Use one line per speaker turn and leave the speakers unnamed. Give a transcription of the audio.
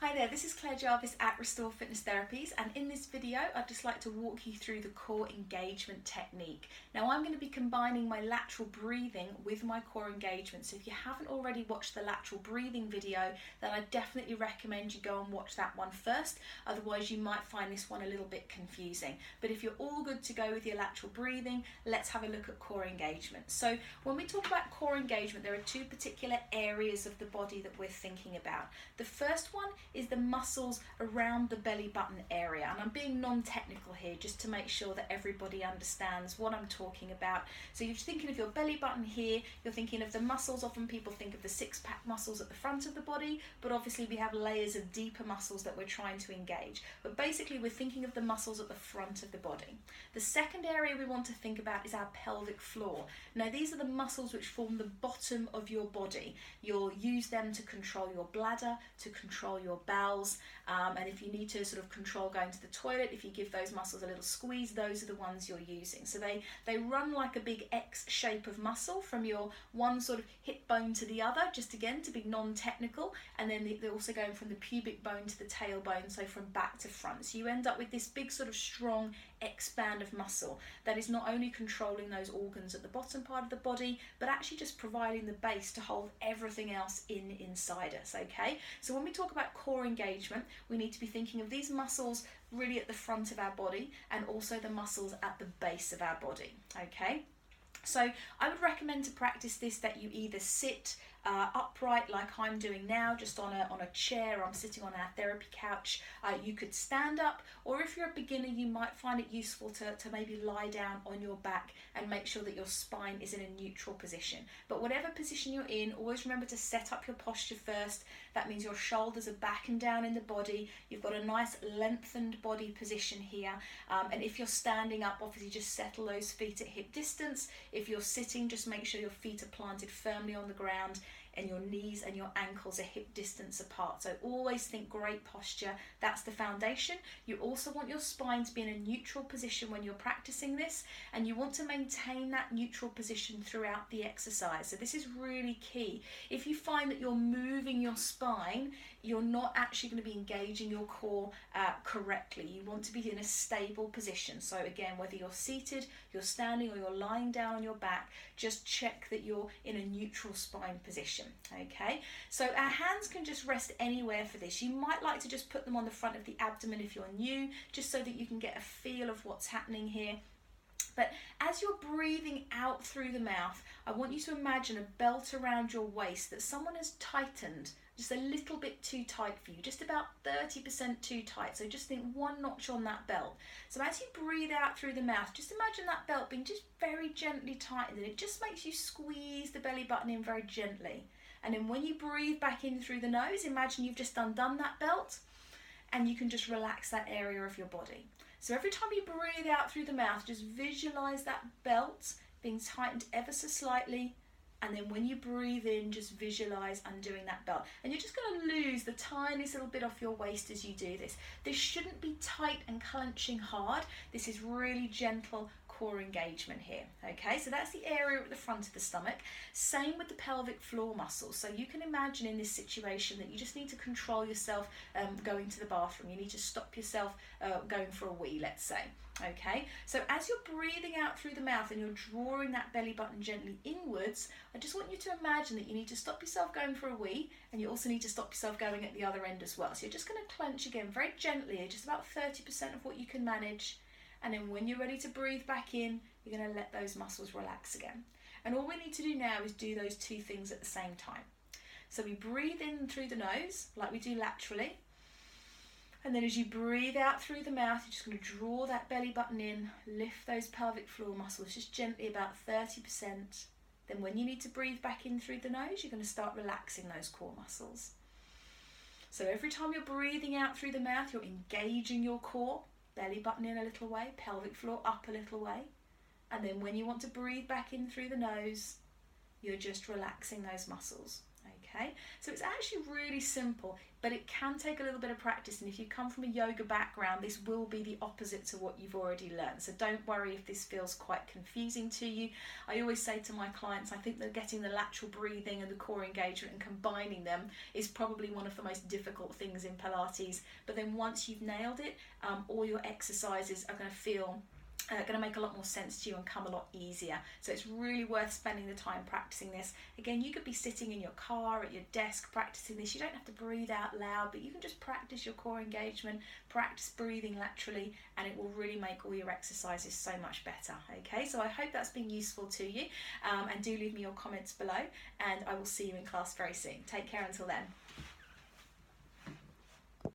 Hi there, this is Claire Jarvis at Restore Fitness Therapies, and in this video I'd just like to walk you through the core engagement technique. Now I'm going to be combining my lateral breathing with my core engagement, so if you haven't already watched the lateral breathing video, then I definitely recommend you go and watch that one first, otherwise you might find this one a little bit confusing. But if you're all good to go with your lateral breathing, let's have a look at core engagement. So when we talk about core engagement, there are two particular areas of the body that we're thinking about. The first one is the muscles around the belly button area, and I'm being non-technical here just to make sure that everybody understands what I'm talking about. So you're thinking of your belly button here, you're thinking of the muscles. Often people think of the six-pack muscles at the front of the body, but obviously we have layers of deeper muscles that we're trying to engage. But basically we're thinking of the muscles at the front of the body. The second area we want to think about is our pelvic floor. Now these are the muscles which form the bottom of your body. You'll use them to control your bladder, to control your bowels, and if you need to sort of control going to the toilet, if you give those muscles a little squeeze, those are the ones you're using. So they run like a big X shape of muscle from your one sort of hip bone to the other, just again to be non-technical, and then they're also going from the pubic bone to the tailbone, so from back to front. So you end up with this big sort of strong X band of muscle that is not only controlling those organs at the bottom part of the body, but actually just providing the base to hold everything else inside us, okay? So when we talk about core engagement, we need to be thinking of these muscles really at the front of our body and also the muscles at the base of our body, okay? So I would recommend to practice this that you either sit upright like I'm doing now, just on a chair. I'm sitting on our therapy couch. You could stand up, or if you're a beginner you might find it useful to maybe lie down on your back and make sure that your spine is in a neutral position. But whatever position you're in, always remember to set up your posture first. That means your shoulders are back and down in the body. You've got a nice lengthened body position here, and if you're standing up, obviously just settle those feet at hip distance. If you're sitting, just make sure your feet are planted firmly on the ground and your knees and your ankles are hip distance apart. So always think great posture. That's the foundation. You also want your spine to be in a neutral position when you're practicing this, and you want to maintain that neutral position throughout the exercise. So this is really key. If you find that you're moving your spine, you're not actually going to be engaging your core correctly. You want to be in a stable position. So again, whether you're seated, you're standing, or you're lying down on your back, just check that you're in a neutral spine position. Okay, so our hands can just rest anywhere for this. You might like to just put them on the front of the abdomen if you're new, just so that you can get a feel of what's happening here. But as you're breathing out through the mouth, I want you to imagine a belt around your waist that someone has tightened just a little bit too tight for you, just about 30% too tight. So just think one notch on that belt. So as you breathe out through the mouth, just imagine that belt being just very gently tightened, and it just makes you squeeze the belly button in very gently. And then when you breathe back in through the nose, imagine you've just undone that belt, and you can just relax that area of your body. So every time you breathe out through the mouth, just visualize that belt being tightened ever so slightly. And then when you breathe in, just visualize undoing that belt. And you're just going to lose the tiniest little bit off your waist as you do this. This shouldn't be tight and clenching hard. This is really gentle core engagement here. Okay, so that's the area at the front of the stomach. Same with the pelvic floor muscles. So you can imagine in this situation that you just need to control yourself going to the bathroom. You need to stop yourself going for a wee, let's say. Okay, so as you're breathing out through the mouth and you're drawing that belly button gently inwards, I just want you to imagine that you need to stop yourself going for a wee, and you also need to stop yourself going at the other end as well. So you're just going to clench again very gently, just about 30% of what you can manage. And then when you're ready to breathe back in, you're going to let those muscles relax again. And all we need to do now is do those two things at the same time. So we breathe in through the nose, like we do laterally. And then as you breathe out through the mouth, you're just going to draw that belly button in, lift those pelvic floor muscles just gently, about 30%. Then when you need to breathe back in through the nose, you're going to start relaxing those core muscles. So every time you're breathing out through the mouth, you're engaging your core, belly button in a little way, pelvic floor up a little way. And then when you want to breathe back in through the nose, you're just relaxing those muscles. Okay, so it's actually really simple, but it can take a little bit of practice, and if you come from a yoga background, this will be the opposite to what you've already learned. So don't worry if this feels quite confusing to you. I always say to my clients, I think that getting the lateral breathing and the core engagement and combining them is probably one of the most difficult things in Pilates, but then once you've nailed it, all your exercises are going to feel going to make a lot more sense to you and come a lot easier. So it's really worth spending the time practicing this. Again, you could be sitting in your car, at your desk, practicing this. You don't have to breathe out loud, but you can just practice your core engagement, practice breathing laterally, and it will really make all your exercises so much better. Okay, so I hope that's been useful to you, and do leave me your comments below, and I will see you in class very soon. Take care until then.